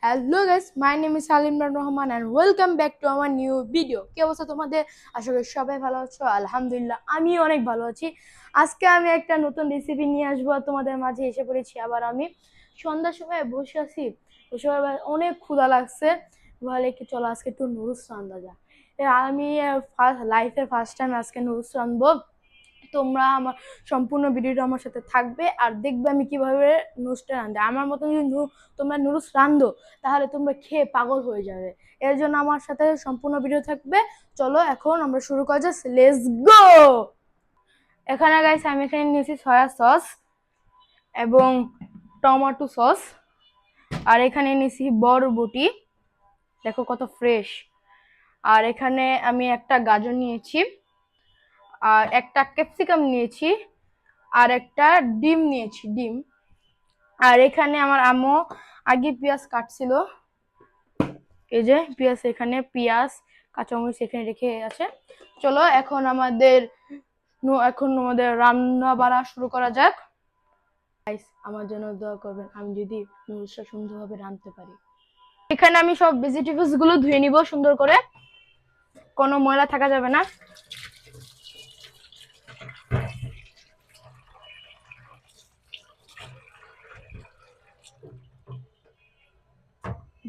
Hello guys, my name is Salim Rahman and welcome back to আমার new video. কি অবস্থা তোমাদের? আশা করি সবাই ভালো আছো। আলহামদুলিল্লাহ আমি অনেক ভালো আছি। আজকে আমি একটা নতুন রেসিপি নিয়ে আসবো তোমাদের মাঝে। এসে পড়েছি আবার আমি। সন্ধ্যার সময় বসে আছি, বসে অনেক ক্ষুধা লাগছে। বলে কি চলো আজকে একটু নুডলস রান্না যাক। আমি লাইফে ফার্স্ট টাইম আজকে নুডলস রাঁধবো। তোমরা আমার সম্পূর্ণ ভিডিওটা আমার সাথে থাকবে আর দেখবে আমি কিভাবে নুডলসটা রাঁধি। আমার মতো যদি তোমরা নুডলস রাঁধো তাহলে তোমরা খেয়ে পাগল হয়ে যাবে। এর জন্য আমার সাথে সম্পূর্ণ ভিডিও থাকবে। চলো এখন আমরা শুরু করা যাক, লেটস গো। এখানে গাইস আমি এখানে নিয়েছি সয়া সস এবং টমেটো সস, আর এখানে নিয়েছি বরবটি, দেখো কত ফ্রেশ। আর এখানে আমি একটা গাজর নিয়েছি, আর একটা ক্যাপসিকাম নিয়েছি, আর একটা ডিম নিয়েছি, ডিম। আর এখানে আমার আম্মু আগে পেঁয়াজ কাটছিল, এই যে পেঁয়াজ, এখানে পেঁয়াজ কাঁচামরিচ এখানে রেখে আছে। চলো এখন আমাদের রান্না বাড়া শুরু করা যাক। গাইস আমার জন্য দোয়া করবেন, আমি যদি নুডলসটা সুন্দরভাবে রাঁধতে পারি। এখানে আমি সব ভেজিটেবলস গুলো ধুয়ে নিব সুন্দর করে, কোনো ময়লা থাকা যাবে না।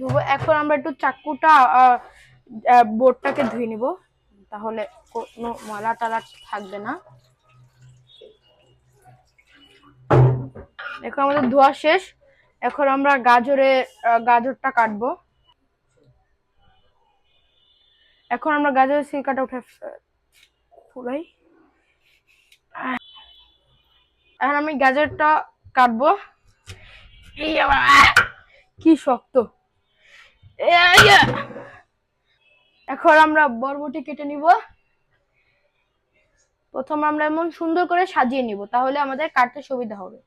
ধুবো। এখন আমরা একটু চাকুটা বোর্ডটাকে ধুয়ে নিব, তাহলে কোনো ময়লা টালা থাকবে না। এখন আমাদের ধোয়া শেষ। এখন আমরা গাজরটা কাটবো। এখন আমরা গাজরের ছিলকাটা উঠে ফুলাই। এখন আমি গাজরটা কাটবো। কি শক্ত। এখন আমরা বরবটি কেটে নিব। প্রথমে আমরা এমন সুন্দর করে সাজিয়ে নিব, তাহলে আমাদের কাটতে সুবিধা হবে।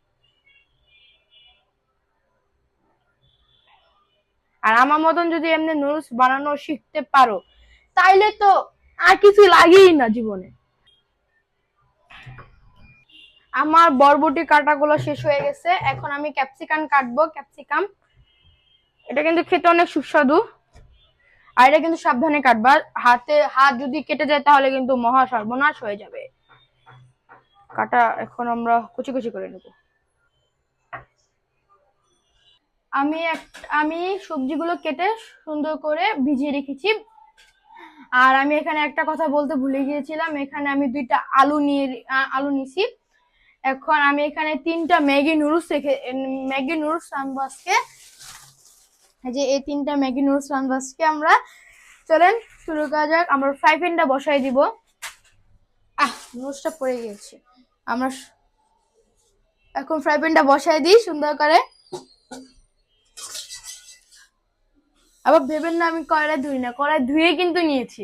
আর আমার মতন যদি এমনি নুডলস বানানো শিখতে পারো তাইলে তো আর কিছু লাগেই না জীবনে। আমার বরবটি কাটাগুলো শেষ হয়ে গেছে। এখন আমি ক্যাপসিকাম কাটবো। ক্যাপসিকাম এটা কিন্তু খেতে অনেক সুস্বাদু, আর এটা কিন্তু সাবধানে কাটবা। হাত যদি কেটে যায় তাহলে কিন্তু মহা সর্বনাশ হয়ে যাবে। কাটা এখন আমরা কুচি কুচি করে নেব। আমি সবজিগুলো কেটে সুন্দর করে ভিজিয়ে রেখেছি। আর আমি এখানে একটা কথা বলতে ভুলে গিয়েছিলাম, এখানে আমি দুইটা আলু নিয়েছি। এখন আমি এখানে 3টা ম্যাগি নুডলস রাঁধবো আজকে। যে এই 3টা ম্যাগি নুডলস রাঁধবো আজকে আমরা। চলেন শুরু করা যাক। আমরা ফ্রাই প্যানটা বসাই দিব। নুডলসটা পড়ে গিয়েছে। আমরা এখন ফ্রাই প্যানটা বসাই দিই সুন্দর করে। আবার ভেবেন না আমি কড়াই ধুই না, কড়াই ধুয়ে কিন্তু নিয়েছি,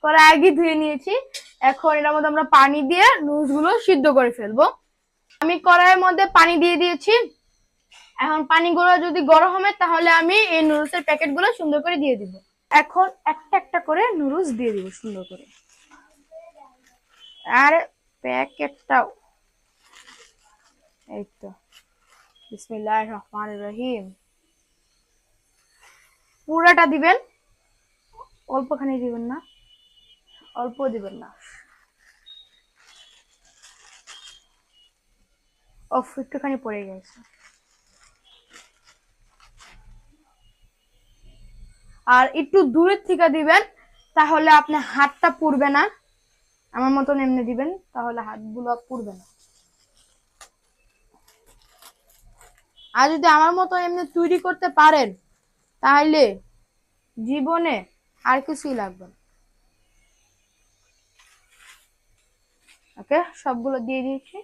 কড়াই আগে ধুয়ে নিয়েছি। এখন এটার মধ্যে আমরা পানি দিয়ে নুডলস গুলো সিদ্ধ করে ফেলবো। আমি কড়াইয়ের মধ্যে পানি দিয়ে দিয়েছি। এখন পানিগুলো যদি গরম হবে তাহলে আমি এই নুডলসের প্যাকেটগুলো সুন্দর করে দিয়ে দিব। এখন একটা একটা করে নুডলস দিয়ে দিব সুন্দর করে। আর প্যাকেটটাও এই তো। বিসমিল্লাহির রহমানির রহিম। পুরাটা দিবেন, অল্পখানি দিবেন না, অল্প দিবেন না। একটুখানি পড়ে গেছে। আর একটু দূরের থেকে দিবেন, তাহলে আপনার হাতটা পুড়বে না। আমার মতন এমনি দিবেন, তাহলে হাতগুলো পুড়বে না। আর যদি আমার মতো এমনি তৈরি করতে পারেন তাহলে জীবনে আর কিছুই লাগবে না। ওকে, সবগুলো দিয়ে দিয়েছি।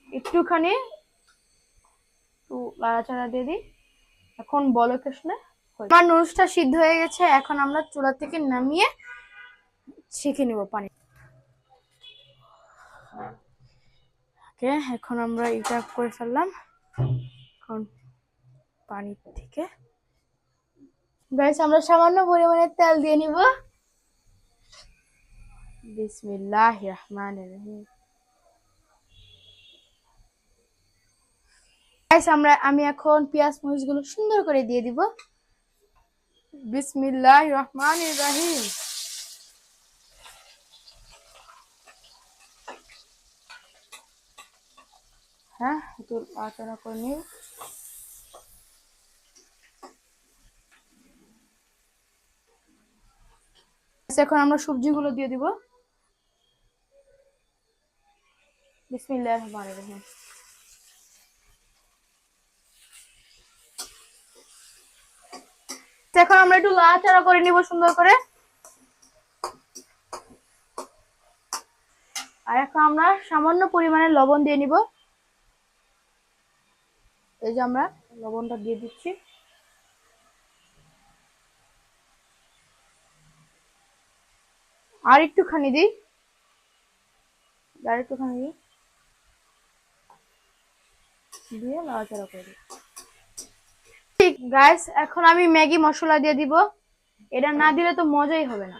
একটুখানি লাড়াচাড়া দিয়ে দিই। এখন বলক আসলে আমার নুডলসটা সিদ্ধ হয়ে গেছে। এখন আমরা চুলা থেকে নামিয়ে ছেঁকে নিব পানি। ওকে, এখন আমরা এটা করে ফেললাম। এখন পানি থেকে গাইস আমরা সামান্য পরিমাণে তেল দিয়ে নিব। বিসমিল্লাহির রহমানির রহিম। গাইস আমি এখন পেঁয়াজ মরিচগুলো সুন্দর করে দিয়ে দিব। বিসমিল্লাহির রহমানির রহিম। হ্যাঁ, একটু আলোচনা করে নিই। এখন আমরা সবজিগুলো দিয়ে দিব। বিসমিল্লাহির রহমানির রহিম। এখন আমরা একটু নাড়াচাড়া করে নিব সুন্দর করে। আর এখন আমরা সামান্য পরিমাণে লবণ দিয়ে নিব। এই যে আমরা লবণটা দিয়ে দিচ্ছি। আর একটুখানি দিই, আর একটুখানি দিই, দিয়ে নাড়াচাড়া করে দিই। ঠিক গাইস, এখন আমি ম্যাগি মশলা দিয়ে দিব। এটা না দিলে তো মজাই হবে না।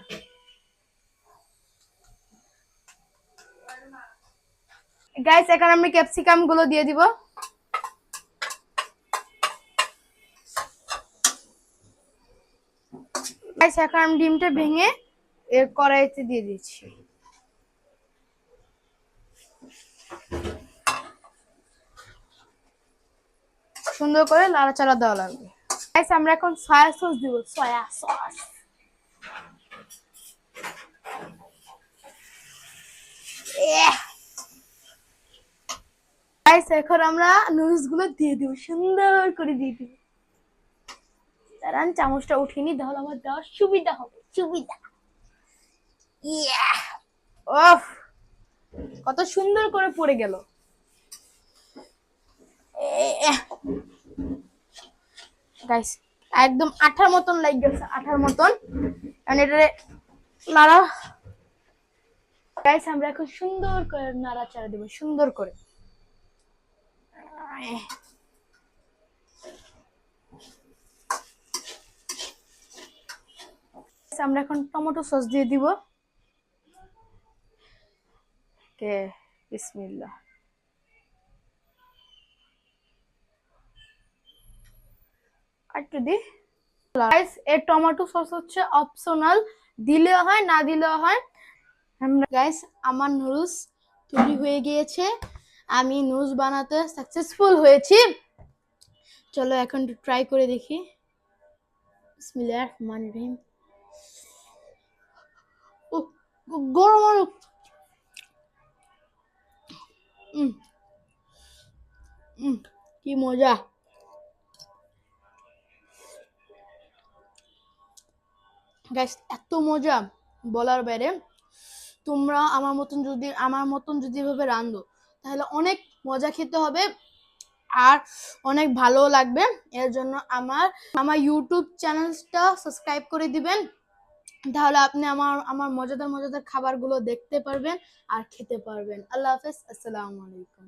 গাইস, এখন আমি ক্যাপসিকাম গুলো দিয়ে দিব। গাইস, এখন আমি ডিমটা ভেঙে এর কড়াইতে দিয়ে দিচ্ছি। সুন্দর করে নাড়াচাড়া দেওয়া লাগবে। গাইস, আমরা এখন সয়া সস দিব, সয়া সস। গাইস, এখন আমরা নুডলস গুলো দিয়ে দিব, সুন্দর করে দিয়ে দিব। দাঁড়ান, চামচটা উঠিনি, তাহলে আমার দেওয়ার সুবিধা হবে, সুবিধা। ইয়া, ওফ, কত সুন্দর করে পড়ে গেল। গাইস, একদম আঠার মতন লাইক গেছে, আঠার মতন। কারণ এটা নাড়া। গাইস, আমরা এখন সুন্দর করে নাড়াচাড়া দেব, সুন্দর করে। আমরা এখন টমেটো সস দিয়ে দিব। ওকে, বিসমিল্লাহ। একটু দি। গাইস, এই টমেটো সস হচ্ছে অপশনাল, দিলেও হয় না দিলেও হয়। গাইস, আমার নুডলস তৈরি হয়ে গিয়েছে। আমি নুডলস বানাতে সাকসেসফুল হয়েছি। চলো এখন একটু ট্রাই করে দেখি। বিসমিল্লাহির রহমানির রহিম। ও, গরম অনেক। কি মজা। গাইস, এত মজা বলার বাইরে। তোমরা আমার মতন যদি এভাবে রান্ধো, তাহলে অনেক মজা খেতে হবে আর অনেক ভালো লাগবে। এর জন্য আমার ইউটিউব চ্যানেলটা সাবস্ক্রাইব করে দিবেন। তাহলে আপনি আমার মজাদার মজাদার খাবারগুলো দেখতে পারবেন আর খেতে পারবেন। আল্লাহ হাফেজ, আসসালামু আলাইকুম।